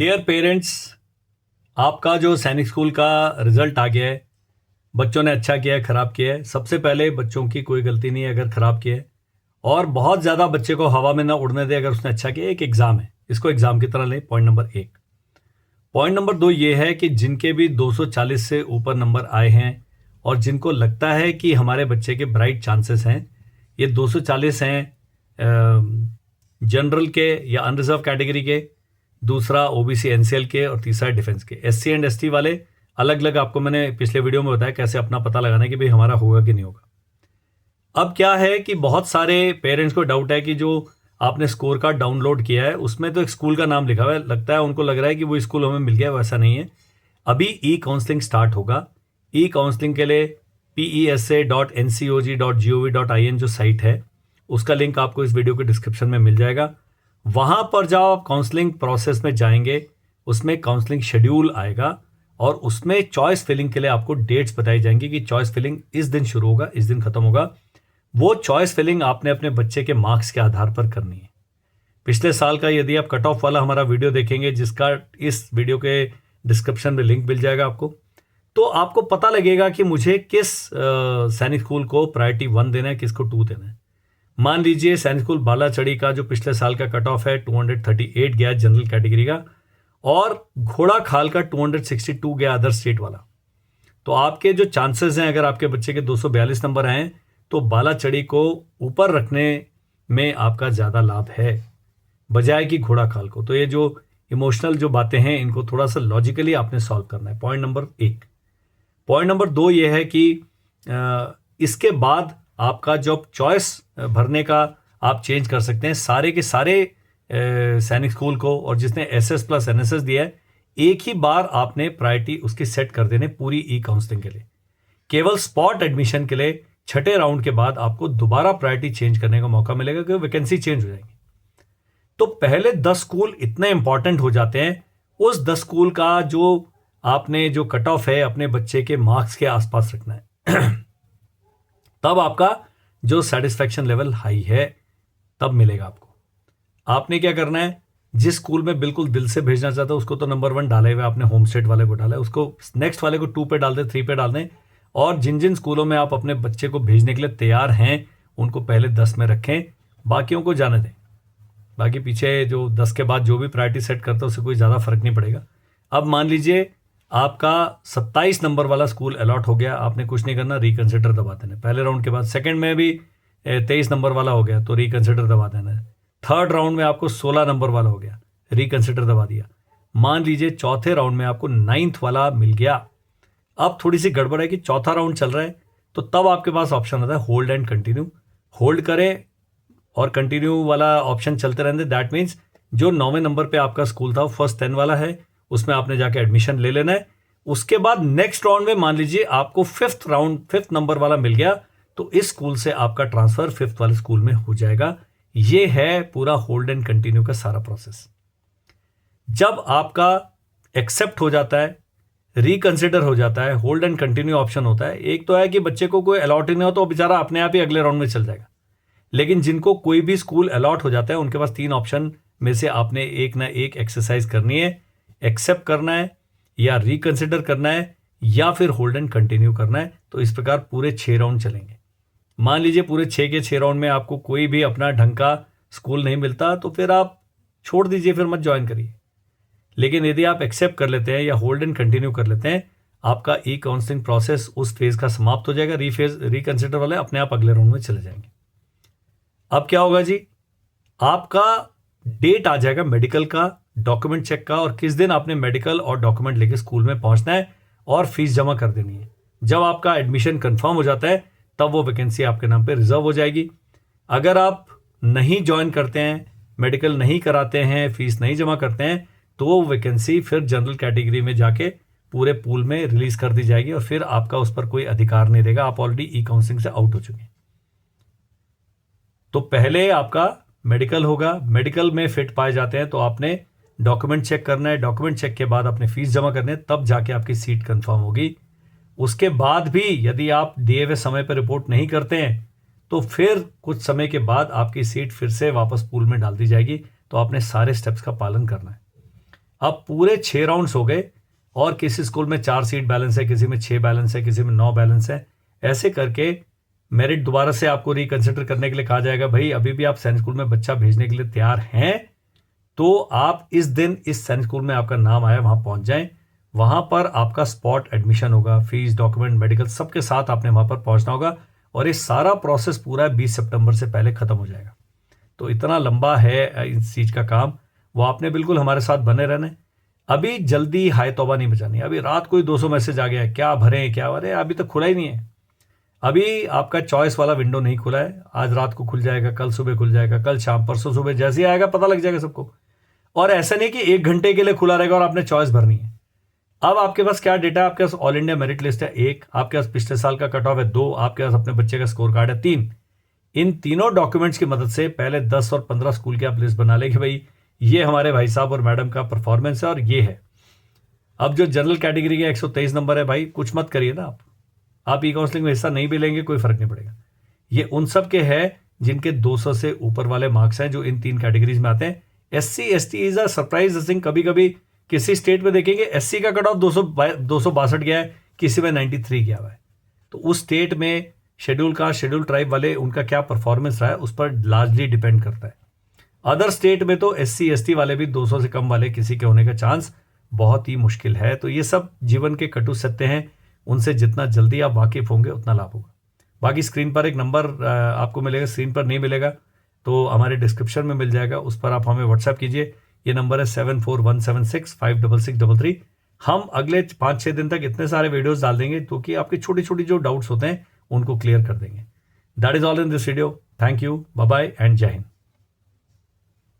Dear parents, आपका जो सैनिक स्कूल का रिजल्ट आ गया है, बच्चों ने अच्छा किया है खराब किया है। सबसे पहले बच्चों की कोई गलती नहीं है अगर खराब किया है, और बहुत ज़्यादा बच्चे को हवा में ना उड़ने दे अगर उसने अच्छा किया। एक एग्ज़ाम है, इसको एग्ज़ाम की तरह लें। Point number 1। पॉइंट नंबर 2 ये है कि जिनके भी 240 से ऊपर नंबर आए हैं और जिनको लगता है कि हमारे बच्चे के ब्राइट चांसेस हैं, ये 240 हैं जनरल के या अनरिजर्व कैटेगरी के, दूसरा ओबीसी एनसीएल के, और तीसरा डिफेंस के। एससी एंड एसटी वाले अलग अलग आपको मैंने पिछले वीडियो में बताया कैसे अपना पता लगाना है कि भाई हमारा होगा कि नहीं होगा। अब क्या है कि बहुत सारे पेरेंट्स को डाउट है कि जो आपने स्कोर कार्ड डाउनलोड किया है उसमें तो एक स्कूल का नाम लिखा हुआ है, लगता है उनको लग रहा है कि वो स्कूल हमें मिल गया। वैसा नहीं है। अभी ई काउंसलिंग स्टार्ट होगा। ई काउंसलिंग के लिए pesa.ncog.gov.in जो साइट है उसका लिंक आपको इस वीडियो के डिस्क्रिप्शन में मिल जाएगा। वहां पर जाओ, आप काउंसलिंग प्रोसेस में जाएंगे, उसमें काउंसलिंग शेड्यूल आएगा और उसमें चॉइस फिलिंग के लिए आपको डेट्स बताई जाएंगी कि चॉइस फिलिंग इस दिन शुरू होगा, इस दिन खत्म होगा। वो चॉइस फिलिंग आपने अपने बच्चे के मार्क्स के आधार पर करनी है। पिछले साल का यदि आप कट ऑफ वाला हमारा वीडियो देखेंगे, जिसका इस वीडियो के डिस्क्रिप्शन में लिंक मिल जाएगा आपको, तो आपको पता लगेगा कि मुझे किस सैनिक स्कूल को प्रायोरिटी 1 देना है, किसको 2 देना है। मान लीजिए सैनिक स्कूल बालाचड़ी का जो पिछले साल का कट ऑफ है 238 गया जनरल कैटेगरी का, और घोड़ा खाल का 262 गया अदर स्टेट वाला। तो आपके जो चांसेस हैं, अगर आपके बच्चे के 242 नंबर आए तो बालाचड़ी को ऊपर रखने में आपका ज़्यादा लाभ है बजाय कि घोड़ा खाल को। तो ये जो इमोशनल जो बातें हैं इनको थोड़ा सा लॉजिकली आपने सॉल्व करना है। Point number 1। पॉइंट नंबर 2 ये है कि इसके बाद आपका जब चॉइस भरने का आप चेंज कर सकते हैं सारे के सारे सैनिक स्कूल को, और जिसने एसएस प्लस एनएसएस दिया है एक ही बार आपने प्रायोरिटी उसकी सेट कर देने पूरी ई काउंसलिंग के लिए। केवल स्पॉट एडमिशन के लिए छठे राउंड के बाद आपको दोबारा प्रायोरिटी चेंज करने का मौका मिलेगा क्योंकि वैकेंसी चेंज हो जाएगी। तो पहले 10 स्कूल इतने इंपॉर्टेंट हो जाते हैं, उस 10 स्कूल का जो आपने जो कट ऑफ है अपने बच्चे के मार्क्स के आसपास रखना है तब आपका जो सेटिस्फैक्शन लेवल हाई है तब मिलेगा आपको। आपने क्या करना है, जिस स्कूल में बिल्कुल दिल से भेजना चाहता है उसको तो नंबर 1 डाले हुए आपने, होम स्टेट वाले को डाला है, उसको नेक्स्ट वाले को 2 पे डाल दें, 3 पे डाल दें, और जिन जिन स्कूलों में आप अपने बच्चे को भेजने के लिए तैयार हैं उनको पहले 10 में रखें, बाकियों को जाने दें। बाकी पीछे जो 10 के बाद जो भी प्रायोरिटी सेट करता है उससे कोई ज़्यादा फर्क नहीं पड़ेगा। अब मान लीजिए आपका 27 नंबर वाला स्कूल अलॉट हो गया, आपने कुछ नहीं करना, रिकंसिडर दबा देना पहले राउंड के बाद। सेकंड में भी 23 नंबर वाला हो गया तो रिकंसिडर दबा देना है। थर्ड राउंड में आपको 16 नंबर वाला हो गया, रिकंसिडर दबा दिया। मान लीजिए चौथे राउंड में आपको 9th वाला मिल गया। अब थोड़ी सी गड़बड़ है कि चौथा राउंड चल रहा है, तो तब आपके पास ऑप्शन आता है होल्ड एंड कंटिन्यू। होल्ड करें और कंटिन्यू वाला ऑप्शन चलते रहने। दैट मीन्स जो 9वें नंबर पे आपका स्कूल था वो फर्स्ट 10 वाला है, उसमें आपने जाके एडमिशन ले लेना है। उसके बाद नेक्स्ट राउंड में मान लीजिए आपको 5th नंबर वाला मिल गया, तो इस स्कूल से आपका ट्रांसफर 5th वाले स्कूल में हो जाएगा। ये है पूरा होल्ड एंड कंटिन्यू का सारा प्रोसेस। जब आपका एक्सेप्ट हो जाता है, रिकंसिडर हो जाता है, होल्ड एंड कंटिन्यू ऑप्शन होता है, एक तो है कि बच्चे को कोई अलॉट ही नहीं हो तो बेचारा अपने आप ही अगले राउंड में चल जाएगा। लेकिन जिनको कोई भी स्कूल अलॉट हो जाता है उनके पास 3 ऑप्शन में से आपने एक ना एक एक्सरसाइज करनी है। एक्सेप्ट करना है, या रिकंसिडर करना है, या फिर होल्ड एंड कंटिन्यू करना है। तो इस प्रकार पूरे 6 राउंड चलेंगे। मान लीजिए पूरे 6 के 6 राउंड में आपको कोई भी अपना ढंग का स्कूल नहीं मिलता तो फिर आप छोड़ दीजिए, फिर मत ज्वाइन करिए। लेकिन यदि आप एक्सेप्ट कर लेते हैं या होल्ड एंड कंटिन्यू कर लेते हैं, आपका ई काउंसलिंग प्रोसेस उस फेज का समाप्त हो जाएगा। रिकंसिडर वाले अपने आप अगले राउंड में चले जाएंगे। अब क्या होगा जी, आपका डेट आ जाएगा मेडिकल का, डॉक्यूमेंट चेक का, और किस दिन आपने मेडिकल और डॉक्यूमेंट लेके स्कूल में पहुंचना है और फीस जमा कर देनी है। जब आपका एडमिशन कंफर्म हो जाता है तब वो वैकेंसी आपके नाम पे रिजर्व हो जाएगी। अगर आप नहीं ज्वाइन करते हैं, मेडिकल नहीं कराते हैं, फीस नहीं जमा करते हैं, तो वो वैकेंसी फिर जनरल कैटेगरी में जाके पूरे पूल में रिलीज कर दी जाएगी और फिर आपका उस पर कोई अधिकार नहीं रहेगा। आप ऑलरेडी ई काउंसलिंग से आउट हो चुके हैं। तो पहले आपका मेडिकल होगा, मेडिकल में फिट पाए जाते हैं तो आपने डॉक्यूमेंट चेक करना है, डॉक्यूमेंट चेक के बाद आपने फीस जमा करनी है, तब जाके आपकी सीट कंफर्म होगी। उसके बाद भी यदि आप दिए हुए समय पर रिपोर्ट नहीं करते हैं तो फिर कुछ समय के बाद आपकी सीट फिर से वापस पूल में डाल दी जाएगी। तो आपने सारे स्टेप्स का पालन करना है। अब पूरे 6 राउंड्स हो गए और किसी स्कूल में 4 सीट बैलेंस है, किसी में 6 बैलेंस है, किसी में 9 बैलेंस है। ऐसे करके मेरिट दोबारा से आपको रिकंसिडर करने के लिए कहा जाएगा। भाई अभी भी आप सैनिक स्कूल में बच्चा भेजने के लिए तैयार हैं तो आप इस दिन इस सैनिक स्कूल में आपका नाम आया वहां पहुंच जाएं। वहां पर आपका स्पॉट एडमिशन होगा, फीस, डॉक्यूमेंट, मेडिकल सबके साथ आपने वहां पर पहुंचना होगा और ये सारा प्रोसेस पूरा 20 सितंबर से पहले खत्म हो जाएगा। तो इतना लंबा है इस चीज का काम, वो आपने बिल्कुल हमारे साथ बने रहना है। अभी जल्दी हाय तौबा नहीं बचानी। अभी रात को ही 200 मैसेज आ गया है, क्या भरें क्या भरें, अभी तक खुला ही नहीं है। अभी आपका चॉइस वाला विंडो नहीं खुला है। आज रात को खुल जाएगा, कल सुबह खुल जाएगा, कल शाम, परसों सुबह, जैसे ही आएगा पता लग जाएगा सबको। और ऐसा नहीं कि 1 घंटे के लिए खुला रहेगा और आपने चॉइस भरनी है। अब आपके पास क्या डेटा है? आपके पास ऑल इंडिया मेरिट लिस्ट है 1, आपके पास पिछले साल का कट ऑफ है 2, आपके पास अपने बच्चे का स्कोर कार्ड है 3। इन तीनों डॉक्यूमेंट्स की मदद से पहले 10 और 15 स्कूल की आप लिस्ट बना ले कि भाई ये हमारे भाई साहब और मैडम का परफॉर्मेंस है और ये है। अब जो जनरल कैटेगरी का 123 नंबर है, भाई कुछ मत करिए ना आप ई काउंसलिंग में हिस्सा नहीं भी लेंगे कोई फर्क नहीं पड़ेगा। ये उन सब के है जिनके 200 से ऊपर वाले मार्क्स हैं, जो इन 3 कैटेगरीज में आते हैं। SC ST is a surprise thing. कभी कभी किसी स्टेट में देखेंगे SC का कट ऑफ 262 गया है, किसी में 93 गया हुआ है। तो उस स्टेट में शेड्यूल कास्ट, शेड्यूल ट्राइब वाले उनका क्या परफॉर्मेंस रहा है उस पर लार्जली डिपेंड करता है। अदर स्टेट में तो SC ST वाले भी 200 से कम वाले किसी के होने का चांस बहुत ही मुश्किल है। तो ये सब जीवन के कटु सत्य हैं, उनसे जितना जल्दी आप वाकिफ होंगे उतना लाभ होगा। बाकी स्क्रीन पर एक नंबर आपको मिलेगा, स्क्रीन पर नहीं मिलेगा तो हमारे डिस्क्रिप्शन में मिल जाएगा, उस पर आप हमें व्हाट्सएप कीजिए। ये नंबर है 7417656633। हम अगले 5-6 दिन तक इतने सारे वीडियोस डाल देंगे तो कि आपके छोटी छोटी जो डाउट्स होते हैं उनको क्लियर कर देंगे। That is all in this video. Thank you, bye bye and जय हिंद।